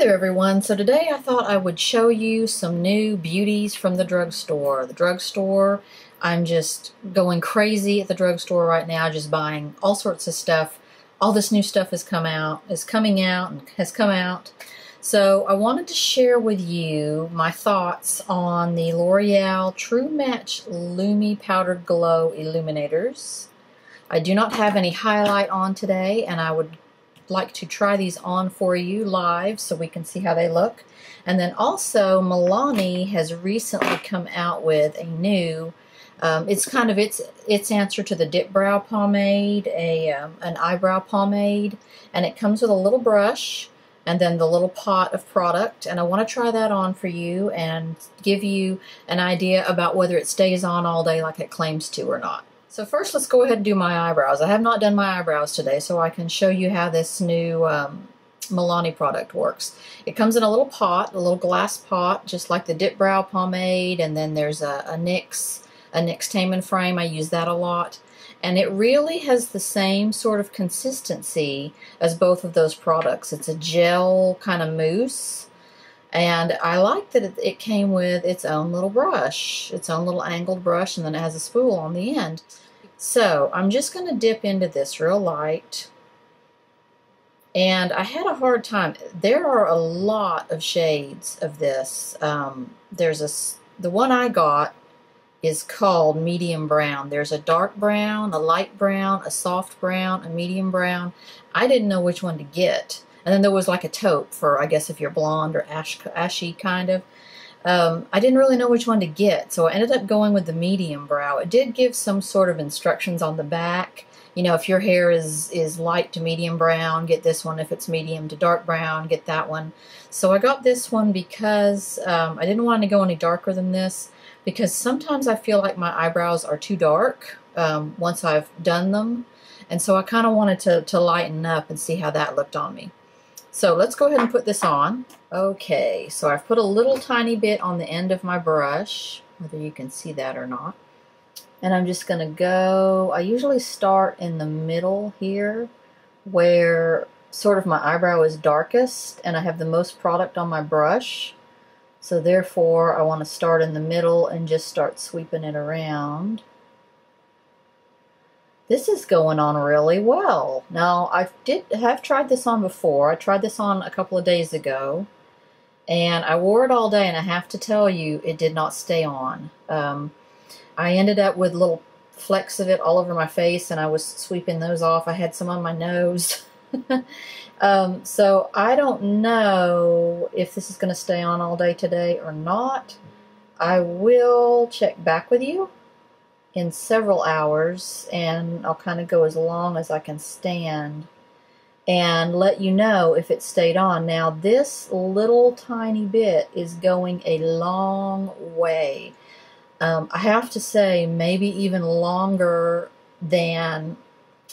Hi there everyone. So today I thought I would show you some new beauties from the drugstore. The drugstore, I'm just going crazy at the drugstore right now, just buying all sorts of stuff. All this new stuff is coming out and has come out. So I wanted to share with you my thoughts on the L'Oreal True Match Lumi Powdered Glow Illuminators. I do not have any highlight on today, and I would like to try these on for you live so we can see how they look. And then also Milani has recently come out with a new it's kind of its answer to the dip brow pomade, an eyebrow pomade, and it comes with a little brush and then the little pot of product, and I want to try that on for you and give you an idea about whether it stays on all day like it claims to or not. So first, let's go ahead and do my eyebrows. I have not done my eyebrows today, so I can show you how this new Milani product works. It comes in a little pot, a little glass pot, just like the Dip Brow Pomade, and then there's a NYX Taman frame. I use that a lot. And it really has the same sort of consistency as both of those products. It's a gel kind of mousse. And I like that it came with its own little brush, its own little angled brush, and then it has a spool on the end. So I'm just going to dip into this real light. And I had a hard time. There are a lot of shades of this. The one I got is called medium brown. There's a dark brown, a light brown, a soft brown, a medium brown. I didn't know which one to get. And then there was like a taupe for, I guess, if you're blonde or ashy kind of. I didn't really know which one to get, so I ended up going with the medium brow. It did give some sort of instructions on the back. You know, if your hair is light to medium brown, get this one. If it's medium to dark brown, get that one. So I got this one because I didn't want to go any darker than this, because sometimes I feel like my eyebrows are too dark once I've done them. And so I kind of wanted to lighten up and see how that looked on me. So let's go ahead and put this on. Okay, so I've put a little tiny bit on the end of my brush, whether you can see that or not. And I'm just going to go, I usually start in the middle here, where sort of my eyebrow is darkest and I have the most product on my brush. So therefore I want to start in the middle and just start sweeping it around. This is going on really well. Now, I have tried this on before. I tried this on a couple of days ago, and I wore it all day, and I have to tell you, it did not stay on. I ended up with little flecks of it all over my face, and I was sweeping those off. I had some on my nose. So I don't know if this is going to stay on all day today or not. I will check back with you in several hours, and I'll kind of go as long as I can stand and let you know if it stayed on. Now, this little tiny bit is going a long way. I have to say, maybe even longer than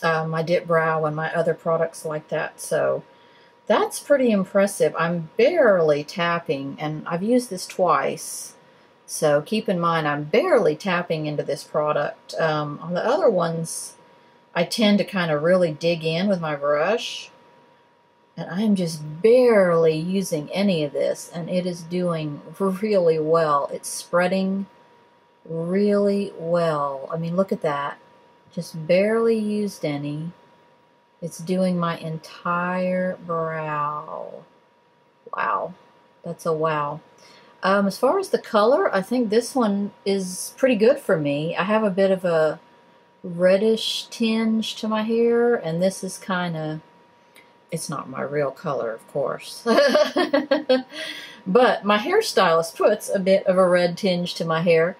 my dip brow and my other products like that. So that's pretty impressive. I'm barely tapping, and I've used this twice. So keep in mind, I'm barely tapping into this product. On the other ones, I tend to kind of really dig in with my brush. And I am just barely using any of this, and it is doing really well. It's spreading really well. I mean, look at that. Just barely used any. It's doing my entire brow. Wow. That's a wow. As far as the color, I think this one is pretty good for me. I have a bit of a reddish tinge to my hair, and this is kind of, it's not my real color, of course. But my hairstylist puts a bit of a red tinge to my hair.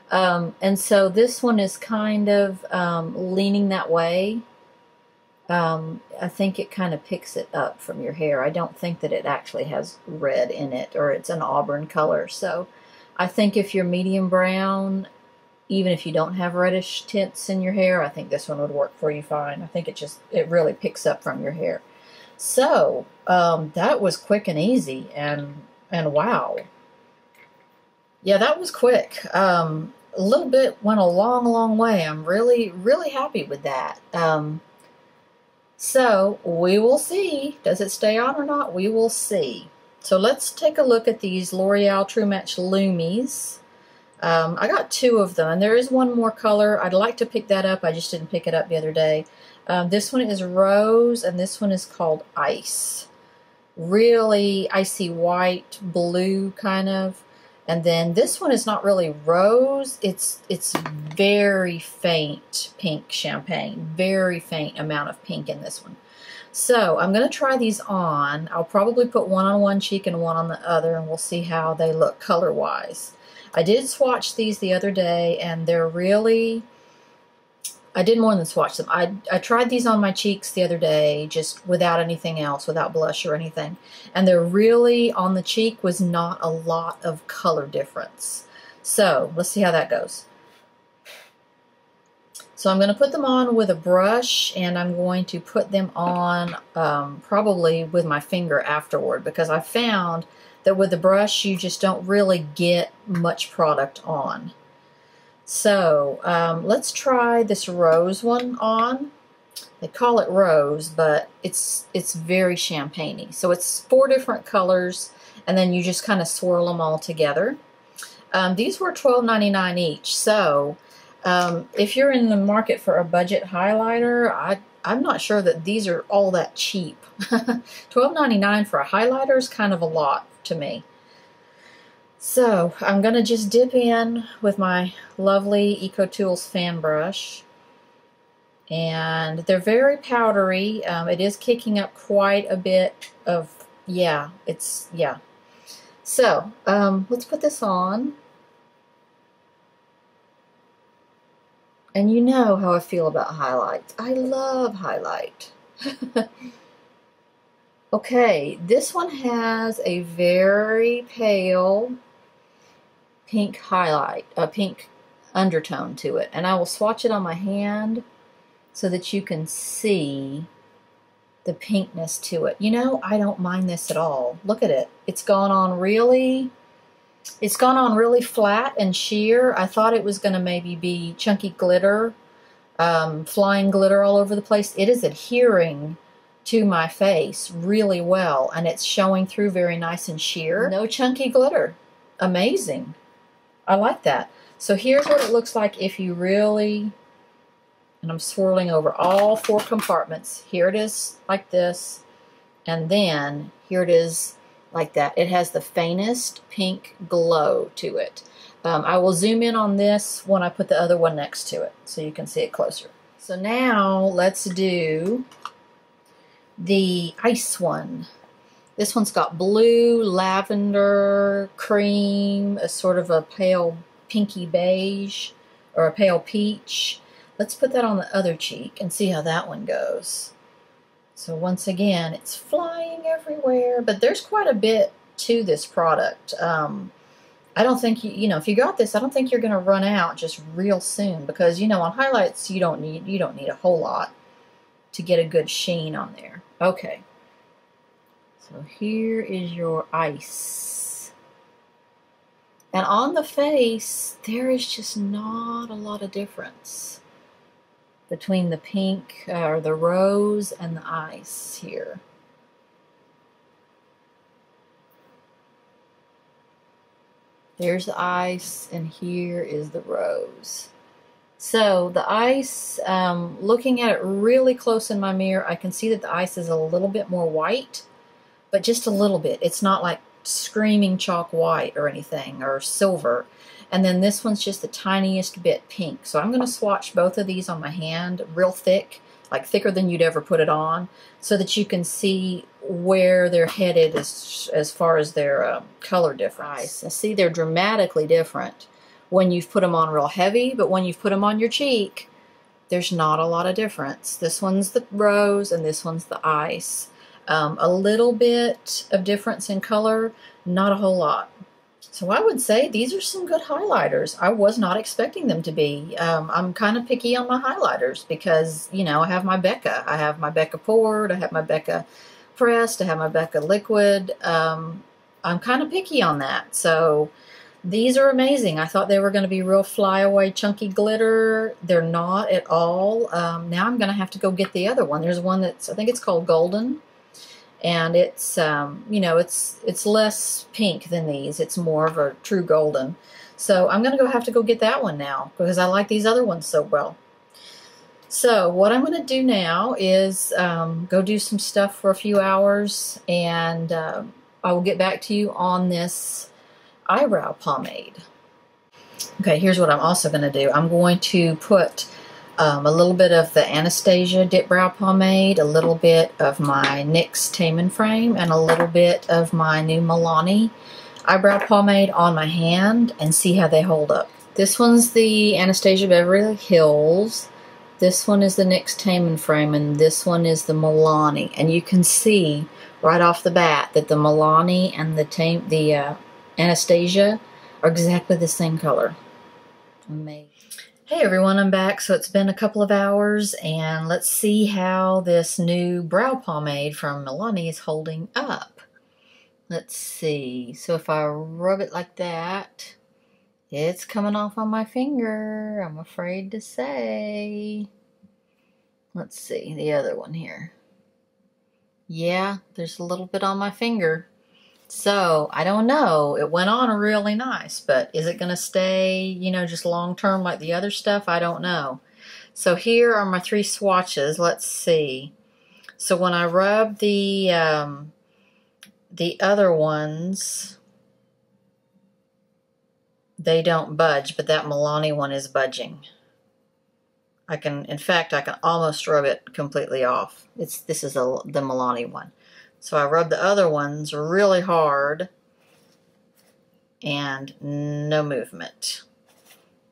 And so this one is kind of leaning that way. I think it kind of picks it up from your hair. I don't think that it actually has red in it, or it's an auburn color. So I think if you're medium brown, even if you don't have reddish tints in your hair, I think this one would work for you fine. I think it really picks up from your hair. So that was quick and easy, and wow. Yeah, that was quick. A little bit went a long way. I'm really, really happy with that. So we will see. Does it stay on or not? We will see. So let's take a look at these L'Oreal True Match Lumis. I got 2 of them, and there is one more color. I'd like to pick that up. I just didn't pick it up the other day. This one is Rose, and this one is called Ice. Really icy white, blue kind of. And then this one is not really rose. It's very faint pink champagne. Very faint amount of pink in this one. So I'm going to try these on. I'll probably put one on one cheek and one on the other, and we'll see how they look color-wise. I did swatch these the other day, and they're really... I did more than swatch them. I tried these on my cheeks the other day, just without anything else, without blush or anything. And they're really, on the cheek, was not a lot of color difference. So, let's see how that goes. So I'm going to put them on with a brush, and I'm going to put them on probably with my finger afterward, because I found that with the brush, you just don't really get much product on. So let's try this rose one on. They call it rose, but it's very champagne-y. So it's 4 different colors, and then you just kind of swirl them all together. These were $12.99 each. So if you're in the market for a budget highlighter, I'm not sure that these are all that cheap. $12.99 for a highlighter is kind of a lot to me. So I'm going to just dip in with my lovely EcoTools fan brush. And they're very powdery. It is kicking up quite a bit of, yeah. So let's put this on. And you know how I feel about highlights. I love highlight. Okay, this one has a very pale pink highlight, a pink undertone to it. And I will swatch it on my hand so that you can see the pinkness to it. You know, I don't mind this at all. Look at it. It's gone on really flat and sheer. I thought it was going to maybe be chunky glitter, flying glitter all over the place. It is adhering to my face really well, and it's showing through very nice and sheer. No chunky glitter. Amazing. I like that. So here's what it looks like if you really, and I'm swirling over all 4 compartments. Here it is like this, and then here it is like that. It has the faintest pink glow to it. I will zoom in on this when I put the other one next to it so you can see it closer. So now let's do the ice one. This one's got blue, lavender, cream, a sort of a pale pinky beige, or a pale peach. Let's put that on the other cheek and see how that one goes. So once again, it's flying everywhere, but there's quite a bit to this product. I don't think, you know, if you got this, I don't think you're going to run out just real soon, because, you know, on highlights, you don't need a whole lot to get a good sheen on there. Okay. So here is your ice. And on the face, there is just not a lot of difference between the pink, or the rose, and the ice here. There's the ice, and here is the rose. So the ice, looking at it really close in my mirror, I can see that the ice is a little bit more white, but just a little bit. It's not like screaming chalk white or anything, or silver. And then this one's just the tiniest bit pink. So I'm going to swatch both of these on my hand real thick, like thicker than you'd ever put it on, so that you can see where they're headed as far as their color difference. I see they're dramatically different when you've put them on real heavy, but when you've put them on your cheek, there's not a lot of difference. This one's the rose and this one's the ice. A little bit of difference in color, not a whole lot. So I would say these are some good highlighters. I was not expecting them to be. I'm kind of picky on my highlighters because, you know, I have my Becca. I have my Becca poured. I have my Becca pressed. I have my Becca liquid. I'm kind of picky on that. So these are amazing. I thought they were going to be real flyaway, chunky glitter. They're not at all. Now I'm going to have to go get the other one. There's one that's, I think it's called Golden. And it's, you know, it's less pink than these. It's more of a true golden. So I'm going to have to go get that one now because I like these other ones so well. So what I'm going to do now is go do some stuff for a few hours, and I will get back to you on this eyebrow pomade. Okay, here's what I'm also going to do. I'm going to put a little bit of the Anastasia Dip Brow Pomade, a little bit of my NYX Tame and Frame, and a little bit of my new Milani eyebrow pomade on my hand and see how they hold up. This one's the Anastasia Beverly Hills. This one is the NYX Tame and Frame, and this one is the Milani. And you can see right off the bat that the Milani and the Anastasia are exactly the same color. Amazing. Hey everyone, I'm back. So it's been a couple of hours, and let's see how this new brow pomade from Milani is holding up. Let's see. So if I rub it like that, it's coming off on my finger, I'm afraid to say. Let's see, the other one here. Yeah, there's a little bit on my finger. So, I don't know. It went on really nice, but is it going to stay, you know, just long term like the other stuff? I don't know. So here are my 3 swatches. Let's see. So when I rub the other ones, they don't budge, but that Milani one is budging. In fact, I can almost rub it completely off. This is the Milani one. So I rub the other ones really hard, and no movement.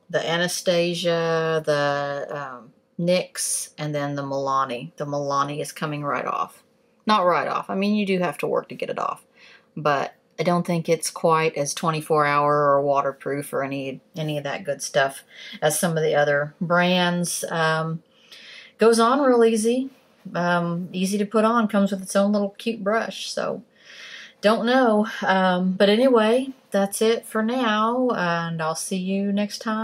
The Anastasia, the NYX, and then the Milani. The Milani is coming right off. Not right off. I mean, you do have to work to get it off, but I don't think it's quite as 24-hour or waterproof or any of that good stuff as some of the other brands. Goes on real easy. Easy to put on. Comes with its own little cute brush. So, don't know. But anyway, that's it for now, and I'll see you next time.